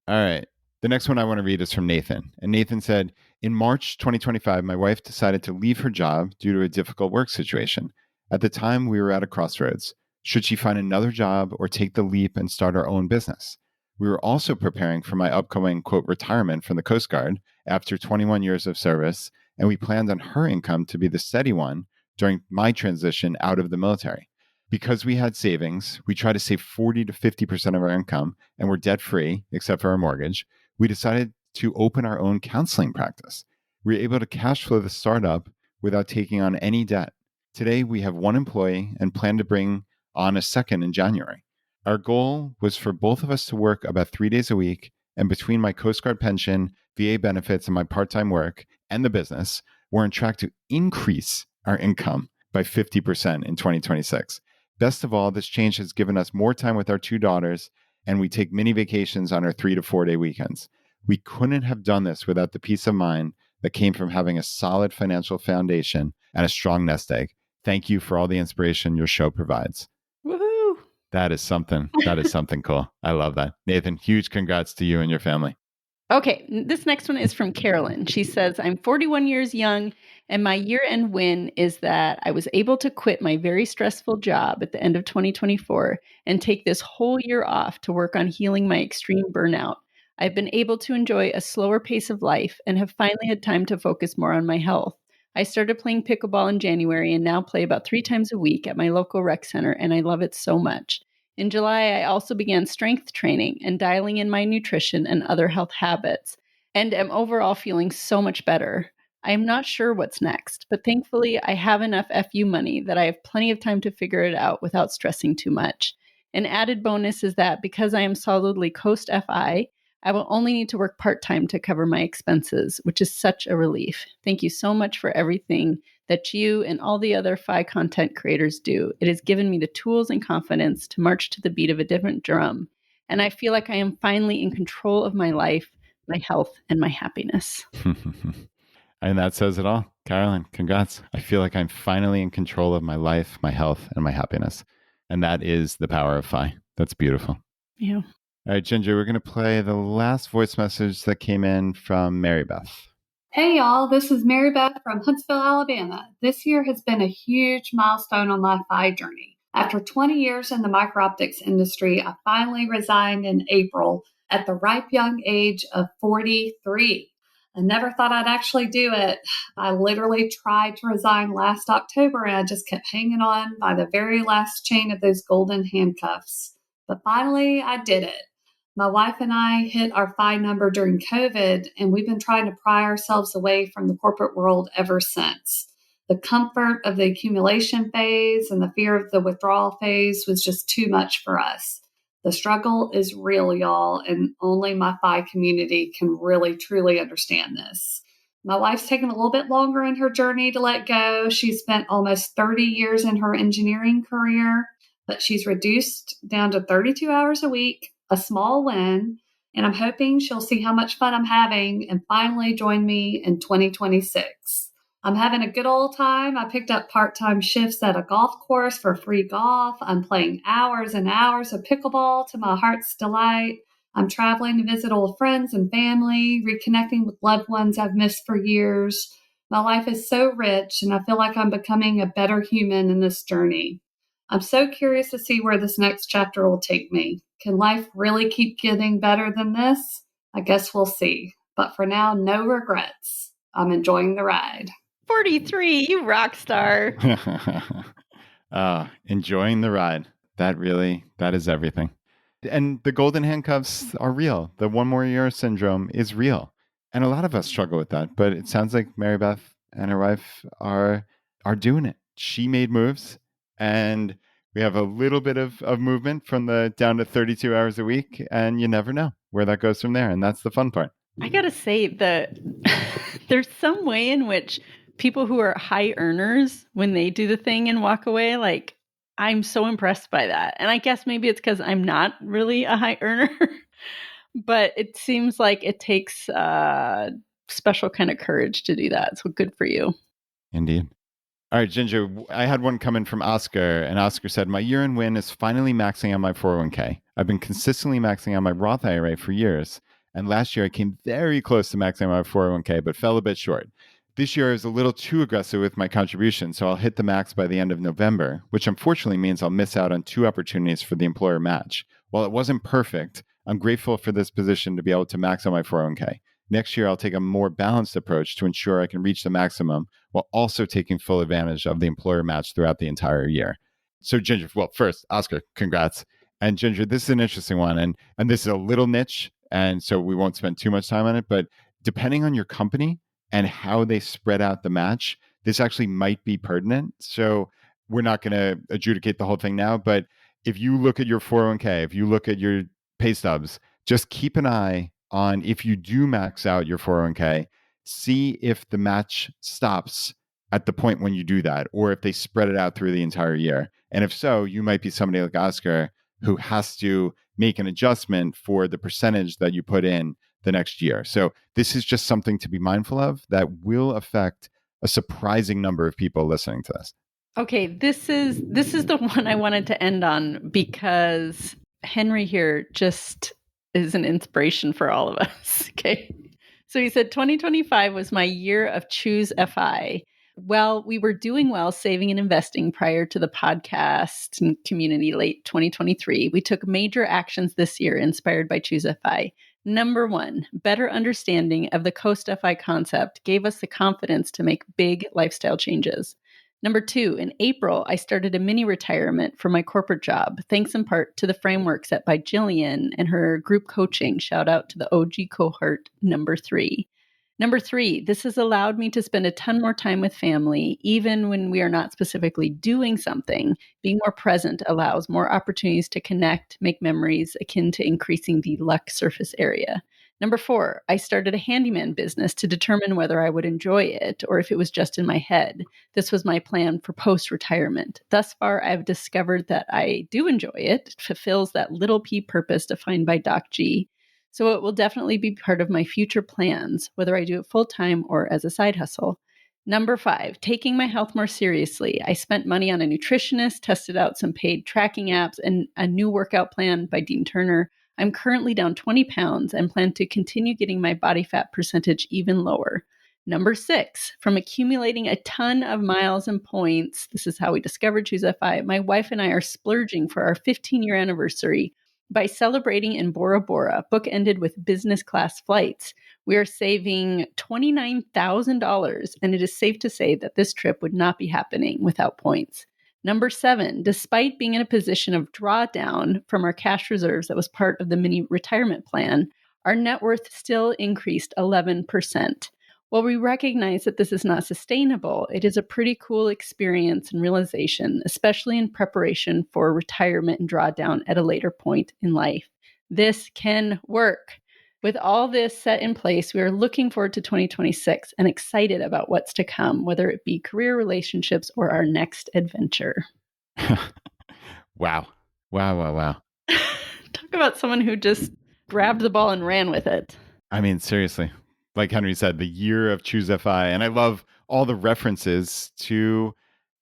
All right. The next one I want to read is from Nathan. And Nathan said, in March 2025, my wife decided to leave her job due to a difficult work situation. At the time, we were at a crossroads. Should she find another job or take the leap and start our own business? We were also preparing for my upcoming, quote, retirement from the Coast Guard after 21 years of service, and we planned on her income to be the steady one during my transition out of the military. Because we had savings, we tried to save 40 to 50% of our income and we're debt free, except for our mortgage. We decided to open our own counseling practice. We were able to cash flow the startup without taking on any debt. Today, we have one employee and plan to bring on a second in January. Our goal was for both of us to work about 3 days a week, and between my Coast Guard pension, VA benefits, and my part-time work and the business, we're on track to increase our income by 50% in 2026. Best of all, this change has given us more time with our two daughters, and we take mini vacations on our 3 to 4 day weekends. We couldn't have done this without the peace of mind that came from having a solid financial foundation and a strong nest egg. Thank you for all the inspiration your show provides. Woohoo! That is something. That is something cool. I love that. Nathan, huge congrats to you and your family. Okay, this next one is from Carolyn. She says, I'm 41 years young, and my year-end win is that I was able to quit my very stressful job at the end of 2024 and take this whole year off to work on healing my extreme burnout. I've been able to enjoy a slower pace of life and have finally had time to focus more on my health. I started playing pickleball in January and now play about 3 times a week at my local rec center, and I love it so much. In July, I also began strength training and dialing in my nutrition and other health habits, and am overall feeling so much better. I am not sure what's next, but thankfully, I have enough FU money that I have plenty of time to figure it out without stressing too much. An added bonus is that because I am solidly ChooseFI, I will only need to work part-time to cover my expenses, which is such a relief. Thank you so much for everything that you and all the other FI content creators do. It has given me the tools and confidence to march to the beat of a different drum. And I feel like I am finally in control of my life, my health, and my happiness. And that says it all. Carolyn, congrats. I feel like I'm finally in control of my life, my health, and my happiness. And that is the power of FI. That's beautiful. Yeah. All right, Ginger, we're going to play the last voice message that came in from Mary Beth. Hey, y'all. This is Mary Beth from Huntsville, Alabama. This year has been a huge milestone on my FI journey. After 20 years in the micro-optics industry, I finally resigned in April at the ripe young age of 43. I never thought I'd actually do it. I literally tried to resign last October, and I just kept hanging on by the very last chain of those golden handcuffs. But finally, I did it. My wife and I hit our FI number during COVID, and we've been trying to pry ourselves away from the corporate world ever since. The comfort of the accumulation phase and the fear of the withdrawal phase was just too much for us. The struggle is real, y'all, and only my FI community can really, truly understand this. My wife's taken a little bit longer in her journey to let go. She spent almost 30 years in her engineering career, but she's reduced down to 32 hours a week. A small win, and I'm hoping she'll see how much fun I'm having and finally join me in 2026. I'm having a good old time. I picked up part-time shifts at a golf course for free golf. I'm playing hours and hours of pickleball to my heart's delight. I'm traveling to visit old friends and family, reconnecting with loved ones I've missed for years. My life is so rich, and I feel like I'm becoming a better human in this journey. I'm so curious to see where this next chapter will take me. Can life really keep getting better than this? I guess we'll see. But for now, no regrets. I'm enjoying the ride. 43, you rock star. Enjoying the ride. That is everything. And the golden handcuffs are real. The one more year syndrome is real. And a lot of us struggle with that. But it sounds like Mary Beth and her wife are doing it. She made moves, and we have a little bit of movement from the down to 32 hours a week, and you never know where that goes from there. And that's the fun part. I got to say that there's some way in which people who are high earners, when they do the thing and walk away, like, I'm so impressed by that. And I guess maybe it's because I'm not really a high earner, but it seems like it takes special kind of courage to do that. So good for you. Indeed. All right, Ginger, I had one come in from Oscar, and Oscar said, my year-end win is finally maxing on my 401k. I've been consistently maxing on my Roth IRA for years, And last year, I came very close to maxing my 401k, but fell a bit short. This year, I was a little too aggressive with my contribution, so I'll hit the max by the end of November, which unfortunately means I'll miss out on 2 opportunities for the employer match. While it wasn't perfect, I'm grateful for this position to be able to max out my 401k. Next year, I'll take a more balanced approach to ensure I can reach the maximum while also taking full advantage of the employer match throughout the entire year. So Ginger, well, first, Oscar, congrats. And Ginger, this is an interesting one. And this is a little niche, and so we won't spend too much time on it. But depending on your company and how they spread out the match, this actually might be pertinent. So we're not going to adjudicate the whole thing now. But if you look at your 401k, if you look at your pay stubs, just keep an eye on if you do max out your 401k, see if the match stops at the point when you do that, or if they spread it out through the entire year. And if so, you might be somebody like Oscar who has to make an adjustment for the percentage that you put in the next year. So this is just something to be mindful of that will affect a surprising number of people listening to this. Okay, this is the one I wanted to end on because Henry here just is an inspiration for all of us. Okay. So he said 2025 was my year of ChooseFI. Well, we were doing well saving and investing prior to the podcast and community late 2023. We took major actions this year inspired by ChooseFI. Number 1, better understanding of the ChooseFI concept gave us the confidence to make big lifestyle changes. Number 2, in April, I started a mini retirement for my corporate job, thanks in part to the framework set by Jillian and her group coaching. Shout out to the OG cohort, number 3. Number 3, this has allowed me to spend a ton more time with family, even when we are not specifically doing something. Being more present allows more opportunities to connect, make memories akin to increasing the luck surface area. Number 4, I started a handyman business to determine whether I would enjoy it or if it was just in my head. This was my plan for post-retirement. Thus far, I've discovered that I do enjoy it. It fulfills that little p purpose defined by Doc G. So it will definitely be part of my future plans, whether I do it full-time or as a side hustle. Number 5, taking my health more seriously. I spent money on a nutritionist, tested out some paid tracking apps, and a new workout plan by Dean Turner. I'm currently down 20 pounds and plan to continue getting my body fat percentage even lower. Number 6, from accumulating a ton of miles and points, this is how we discovered ChooseFI, my wife and I are splurging for our 15-year anniversary. By celebrating in Bora Bora, bookended with business class flights, we are saving $29,000, and it is safe to say that this trip would not be happening without points. Number 7, despite being in a position of drawdown from our cash reserves that was part of the mini retirement plan, our net worth still increased 11%. While we recognize that this is not sustainable, it is a pretty cool experience and realization, especially in preparation for retirement and drawdown at a later point in life. This can work. With all this set in place, we are looking forward to 2026 and excited about what's to come, whether it be career, relationships, or our next adventure. Wow. Talk about someone who just grabbed the ball and ran with it. I mean, seriously. Like Henry said, the year of ChooseFI. And I love all the references to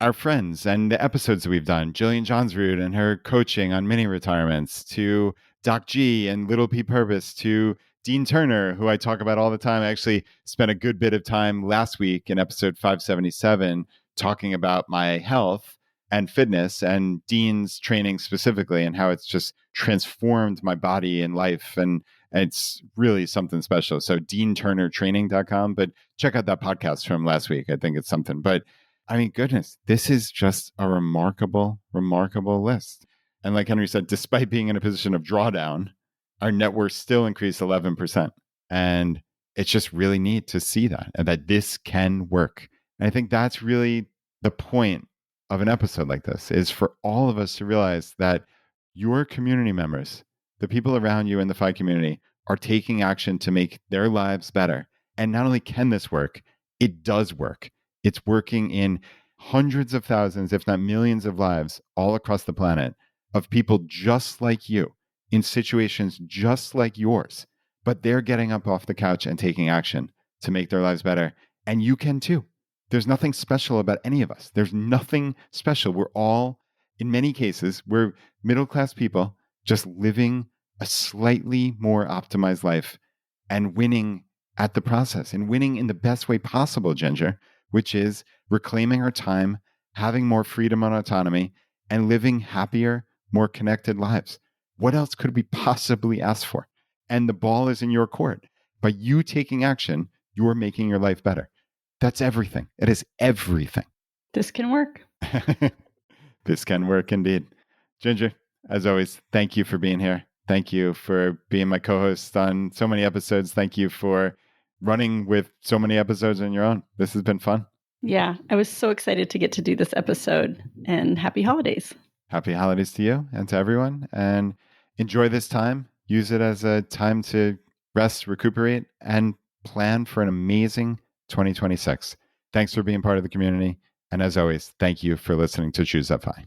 our friends and the episodes that we've done. Jillian Johnsrud and her coaching on mini retirements, to Doc G and Little P Purpose, to Dean Turner, who I talk about all the time. I actually spent a good bit of time last week in episode 577 talking about my health and fitness and Dean's training specifically and how it's just transformed my body and life. And it's really something special. So deanturnertraining.com, but check out that podcast from last week. I think it's something. But I mean, goodness, this is just a remarkable list. And like Henry said, despite being in a position of drawdown, our net worth still increased 11%. And it's just really neat to see that and that this can work. And I think that's really the point of an episode like this, is for all of us to realize that your community members, the people around you in the FI community, are taking action to make their lives better. And not only can this work, it does work. It's working in hundreds of thousands, if not millions of lives all across the planet of people just like you in situations just like yours. But they're getting up off the couch and taking action to make their lives better. And you can too. There's nothing special about any of us. There's nothing special. We're all, in many cases, we're middle-class people just living a slightly more optimized life and winning at the process and winning in the best way possible, Ginger, which is reclaiming our time, having more freedom and autonomy, and living happier, more connected lives. What else could we possibly ask for? And the ball is in your court. By you taking action, you're making your life better. That's everything. It is everything. This can work. This can work indeed. Ginger, as always, thank you for being here. Thank you for being my co-host on so many episodes. Thank you for running with so many episodes on your own. This has been fun. Yeah, I was so excited to get to do this episode, and happy holidays. Happy holidays to you and to everyone. And enjoy this time. Use it as a time to rest, recuperate, and plan for an amazing 2026. Thanks for being part of the community. And as always, thank you for listening to ChooseFI.